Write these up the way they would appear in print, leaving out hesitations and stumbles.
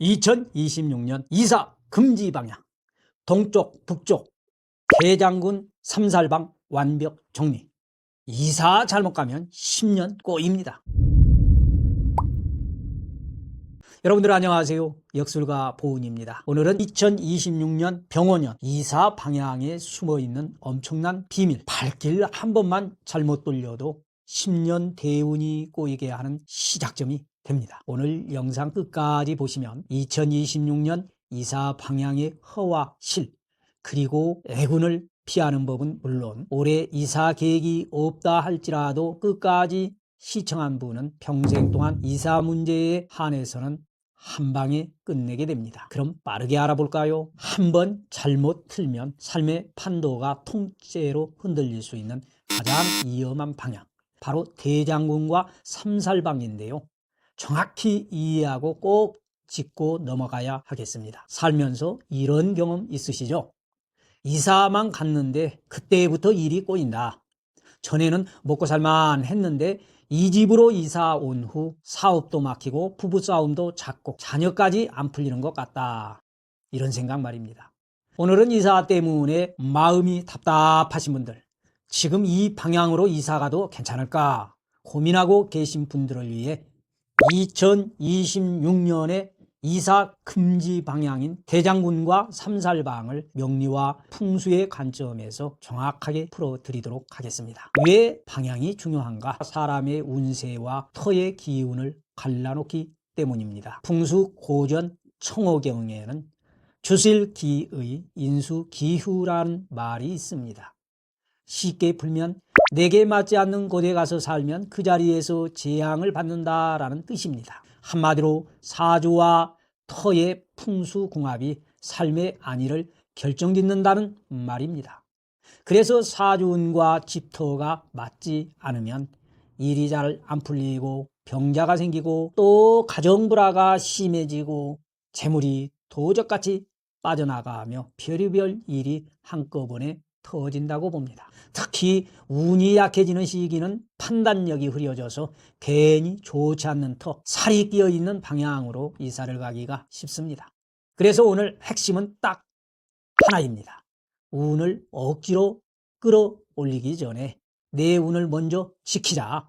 2026년 이사 금지 방향, 동쪽, 북쪽, 대장군 삼살방 완벽 정리. 이사 잘못 가면 10년 꼬입니다. 여러분들 안녕하세요. 역술가 보은입니다. 오늘은 2026년 병원년 이사 방향에 숨어있는 엄청난 비밀, 발길 한 번만 잘못 돌려도 10년 대운이 꼬이게 하는 시작점이 됩니다. 오늘 영상 끝까지 보시면 2026년 이사 방향의 허와 실, 그리고 애군을 피하는 법은 물론 올해 이사 계획이 없다 할지라도 끝까지 시청한 분은 평생 동안 이사 문제에 한해서는 한 방에 끝내게 됩니다. 그럼 빠르게 알아볼까요? 한번 잘못 틀면 삶의 판도가 통째로 흔들릴 수 있는 가장 위험한 방향, 바로 대장군과 삼살방인데요. 정확히 이해하고 꼭 짚고 넘어가야 하겠습니다. 살면서 이런 경험 있으시죠? 이사만 갔는데 그때부터 일이 꼬인다. 전에는 먹고 살만 했는데 이 집으로 이사 온 후 사업도 막히고 부부싸움도 잦고 자녀까지 안 풀리는 것 같다. 이런 생각 말입니다. 오늘은 이사 때문에 마음이 답답하신 분들, 지금 이 방향으로 이사 가도 괜찮을까 고민하고 계신 분들을 위해 2026년에 이사 금지 방향인 대장군과 삼살방을 명리와 풍수의 관점에서 정확하게 풀어드리도록 하겠습니다. 왜 방향이 중요한가? 사람의 운세와 터의 기운을 갈라놓기 때문입니다. 풍수 고전 청호경에는 주실기의 인수기후라는 말이 있습니다. 쉽게 풀면 내게 맞지 않는 곳에 가서 살면 그 자리에서 재앙을 받는다라는 뜻입니다. 한마디로 사주와 터의 풍수궁합이 삶의 안위를 결정짓는다는 말입니다. 그래서 사주운과 집터가 맞지 않으면 일이 잘 안 풀리고 병자가 생기고 또 가정불화가 심해지고 재물이 도적같이 빠져나가며 별의별 일이 한꺼번에 터진다고 봅니다. 특히 운이 약해지는 시기는 판단력이 흐려져서 괜히 좋지 않는 터, 살이 끼어있는 방향으로 이사를 가기가 쉽습니다. 그래서 오늘 핵심은 딱 하나입니다. 운을 억지로 끌어올리기 전에 내 운을 먼저 지키자.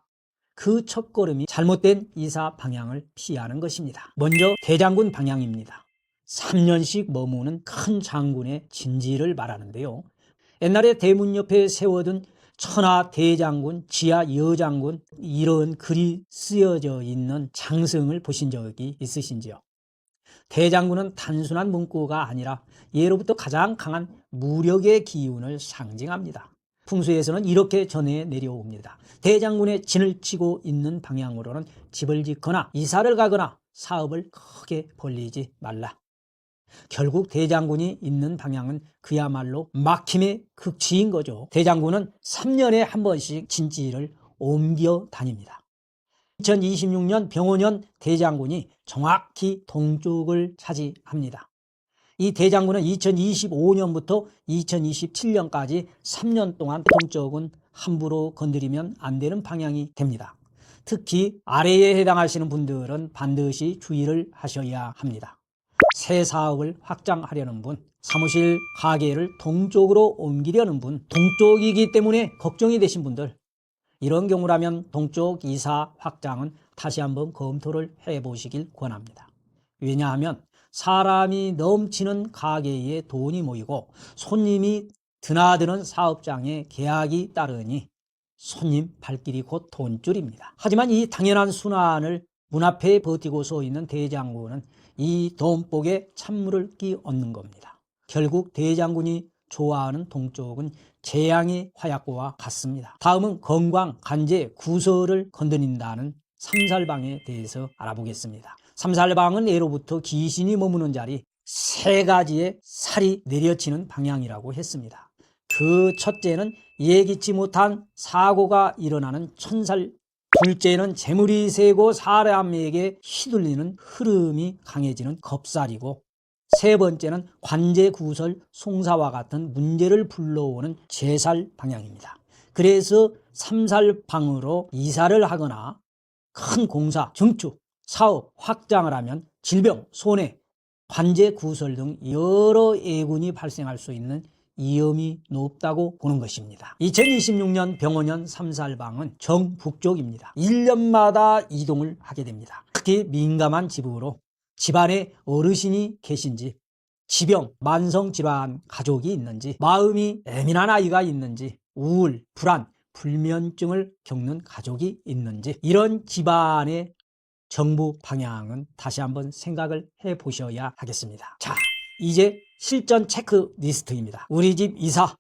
그 첫걸음이 잘못된 이사 방향을 피하는 것입니다. 먼저 대장군 방향입니다. 3년씩 머무는 큰 장군의 진지를 말하는데요. 옛날에 대문 옆에 세워둔 천하 대장군, 지하 여장군, 이런 글이 쓰여져 있는 장승을 보신 적이 있으신지요? 대장군은 단순한 문구가 아니라 예로부터 가장 강한 무력의 기운을 상징합니다. 풍수에서는 이렇게 전해 내려옵니다. 대장군의 진을 치고 있는 방향으로는 집을 짓거나 이사를 가거나 사업을 크게 벌리지 말라. 결국 대장군이 있는 방향은 그야말로 막힘의 극치인 거죠. 대장군은 3년에 한 번씩 진지를 옮겨 다닙니다. 2026년 병원년 대장군이 정확히 동쪽을 차지합니다. 이 대장군은 2025년부터 2027년까지 3년 동안 동쪽은 함부로 건드리면 안 되는 방향이 됩니다. 특히 아래에 해당하시는 분들은 반드시 주의를 하셔야 합니다. 새 사업을 확장하려는 분, 사무실 가게를 동쪽으로 옮기려는 분, 동쪽이기 때문에 걱정이 되신 분들, 이런 경우라면 동쪽 이사 확장은 다시 한번 검토를 해보시길 권합니다. 왜냐하면 사람이 넘치는 가게에 돈이 모이고 손님이 드나드는 사업장에 계약이 따르니 손님 발길이 곧 돈줄입니다. 하지만 이 당연한 순환을 문 앞에 버티고 서 있는 대장군은 이 돈복에 찬물을 끼얹는 겁니다. 결국 대장군이 좋아하는 동쪽은 재앙의 화약고와 같습니다. 다음은 건강, 간제, 구설을 건드린다는 삼살방에 대해서 알아보겠습니다. 삼살방은 예로부터 귀신이 머무는 자리, 세 가지의 살이 내려치는 방향이라고 했습니다. 그 첫째는 예기치 못한 사고가 일어나는 천살, 둘째는 재물이 세고 사람에게 휘둘리는 흐름이 강해지는 겁살이고, 세 번째는 관제, 구설, 송사와 같은 문제를 불러오는 제살 방향입니다. 그래서 삼살방으로 이사를 하거나 큰 공사, 증축, 사업, 확장을 하면 질병, 손해, 관제 구설 등 여러 예군이 발생할 수 있는 위험이 높다고 보는 것입니다. 2026년 병원년 삼살방은 정북쪽입니다. 1년마다 이동을 하게 됩니다. 특히 민감한 집으로 집안에 어르신이 계신지, 지병, 만성질환 가족이 있는지, 마음이 예민한 아이가 있는지, 우울, 불안, 불면증을 겪는 가족이 있는지, 이런 집안의 정부 방향은 다시 한번 생각을 해 보셔야 하겠습니다. 자, 이제 실전 체크리스트입니다. 우리 집 이사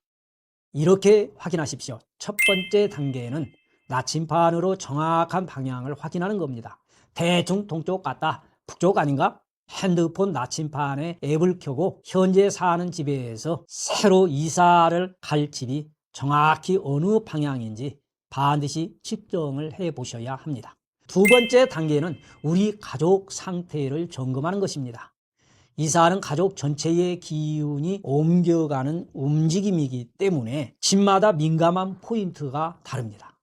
이렇게 확인하십시오. 첫 번째 단계는 나침반으로 정확한 방향을 확인하는 겁니다. 대충 동쪽 같다, 북쪽 아닌가? 핸드폰 나침반에 앱을 켜고 현재 사는 집에서 새로 이사를 갈 집이 정확히 어느 방향인지 반드시 측정을 해 보셔야 합니다. 두 번째 단계는 우리 가족 상태를 점검하는 것입니다. 이사하는 가족 전체의 기운이 옮겨가는 움직임이기 때문에 집마다 민감한 포인트가 다릅니다.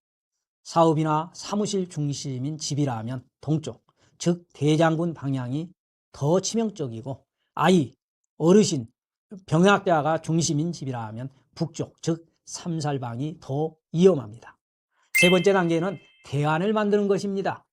사업이나 사무실 중심인 집이라면 동쪽, 즉 대장군 방향이 더 치명적이고, 아이, 어르신, 병약자가 중심인 집이라면 북쪽, 즉 삼살방이 더 위험합니다. 세 번째 단계는 대안을 만드는 것입니다.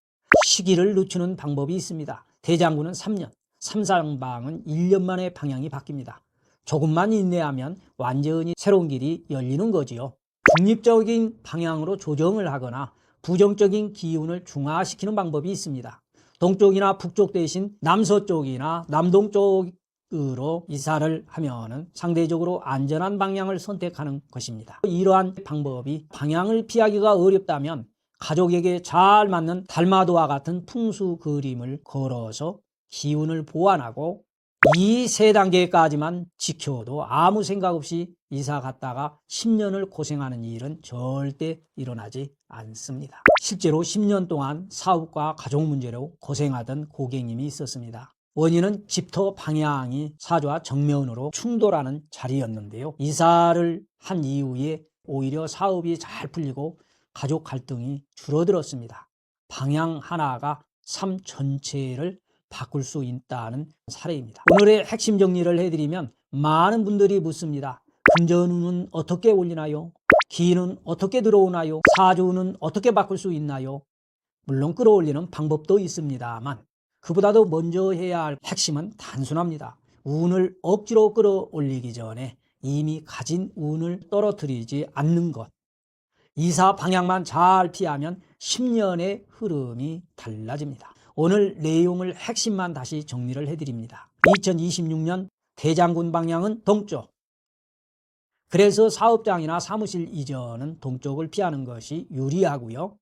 시기를 늦추는 방법이 있습니다. 대장군은 3년, 삼살방은 1년 만에 방향이 바뀝니다. 조금만 인내하면 완전히 새로운 길이 열리는 거지요. 중립적인 방향으로 조정을 하거나 부정적인 기운을 중화시키는 방법이 있습니다. 동쪽이나 북쪽 대신 남서쪽이나 남동쪽으로 이사를 하면 상대적으로 안전한 방향을 선택하는 것입니다. 이러한 방법이 방향을 피하기가 어렵다면 가족에게 잘 맞는 달마도와 같은 풍수 그림을 걸어서 기운을 보완하고, 이 세 단계까지만 지켜도 아무 생각 없이 이사 갔다가 10년을 고생하는 일은 절대 일어나지 않습니다. 실제로 10년 동안 사업과 가족 문제로 고생하던 고객님이 있었습니다. 원인은 집터 방향이 사주와 정면으로 충돌하는 자리였는데요. 이사를 한 이후에 오히려 사업이 잘 풀리고 가족 갈등이 줄어들었습니다. 방향 하나가 삶 전체를 바꿀 수 있다는 사례입니다. 오늘의 핵심 정리를 해드리면, 많은 분들이 묻습니다. 금전운은 어떻게 올리나요? 기인은 어떻게 들어오나요? 사주는 어떻게 바꿀 수 있나요? 물론 끌어올리는 방법도 있습니다만, 그보다도 먼저 해야 할 핵심은 단순합니다. 운을 억지로 끌어올리기 전에 이미 가진 운을 떨어뜨리지 않는 것. 이사 방향만 잘 피하면 10년의 흐름이 달라집니다. 오늘 내용을 핵심만 다시 정리를 해드립니다. 2026년 대장군 방향은 동쪽. 그래서 사업장이나 사무실 이전은 동쪽을 피하는 것이 유리하고요.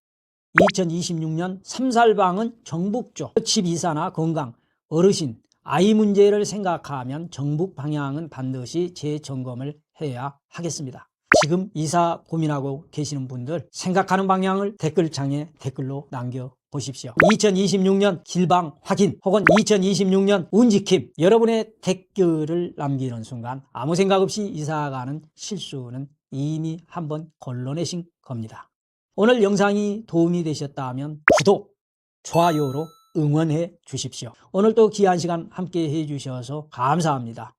2026년 삼살방은 정북쪽. 집 이사나 건강, 어르신, 아이 문제를 생각하면 정북 방향은 반드시 재점검을 해야 하겠습니다. 지금 이사 고민하고 계시는 분들, 생각하는 방향을 댓글창에 댓글로 남겨보십시오. 2026년 길방 확인 혹은 2026년 운지킴, 여러분의 댓글을 남기는 순간 아무 생각 없이 이사가는 실수는 이미 한번 걸러내신 겁니다. 오늘 영상이 도움이 되셨다면 구독, 좋아요로 응원해 주십시오. 오늘도 귀한 시간 함께 해 주셔서 감사합니다.